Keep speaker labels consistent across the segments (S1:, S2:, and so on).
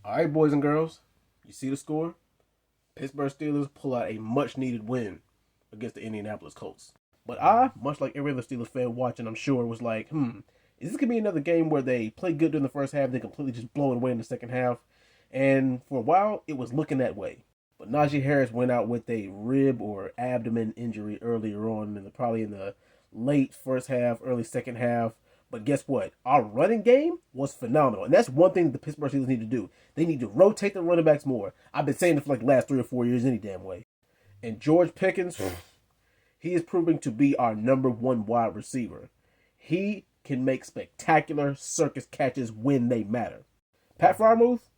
S1: All right, boys and girls, you see the score? Pittsburgh Steelers pull out a much-needed win against the Indianapolis Colts. But I, much like every other Steelers fan watching, I'm sure, was like, is this going to be another game where they play good during the first half, they completely just blow it away in the second half? And for a while, it was looking that way. But Najee Harris went out with a rib or abdomen injury earlier on, probably in the late first half, early second half. But guess what? Our running game was phenomenal. And that's one thing the Pittsburgh Steelers need to do. They need to rotate the running backs more. I've been saying it for like the last 3 or 4 years any damn way. And George Pickens, he is proving to be our number one wide receiver. He can make spectacular circus catches when they matter. Pat Freiermuth,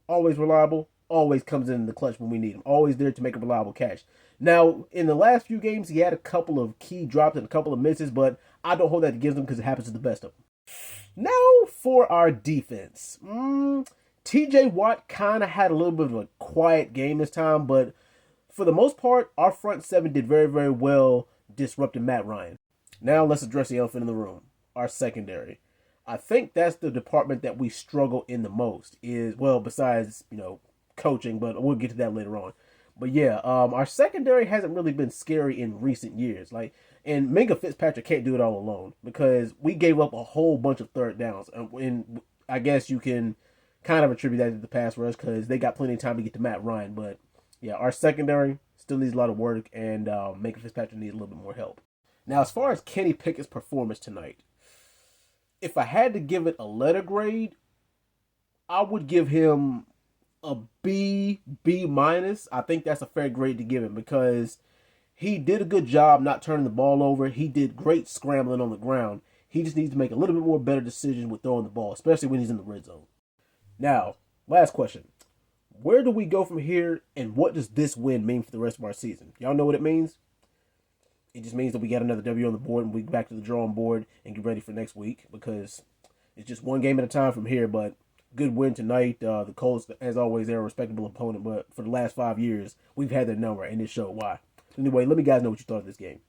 S1: always reliable, always comes in the clutch when we need him. Always there to make a reliable catch. Now, in the last few games, he had a couple of key drops and a couple of misses, but I don't hold that against him because it happens to the best of them. Now for our defense. TJ Watt kind of had a little bit of a quiet game this time, but for the most part, our front seven did very, very well disrupting Matt Ryan. Now let's address the elephant in the room, our secondary. I think that's the department that we struggle in the most is, well, besides, coaching, but we'll get to that later on. But yeah, our secondary hasn't really been scary in recent years. And Minka Fitzpatrick can't do it all alone because we gave up a whole bunch of third downs. And I guess you can kind of attribute that to the pass rush because they got plenty of time to get to Matt Ryan. But yeah, our secondary still needs a lot of work, and Minka Fitzpatrick needs a little bit more help. Now, as far as Kenny Pickett's performance tonight, if I had to give it a letter grade, I would give him a B minus. I think that's a fair grade to give him because he did a good job not turning the ball over. He did great scrambling on the ground. He just needs to make a little bit more better decisions with throwing the ball, especially when he's in the red zone. Now, last question. Where do we go from here, and what does this win mean for the rest of our season? Y'all know what it means? It just means that we got another W on the board and we get back to the drawing board and get ready for next week because it's just one game at a time from here, but good win tonight. The Colts, as always, they're a respectable opponent, but for the last 5 years, we've had their number, and it showed why. Anyway, let me guys know what you thought of this game.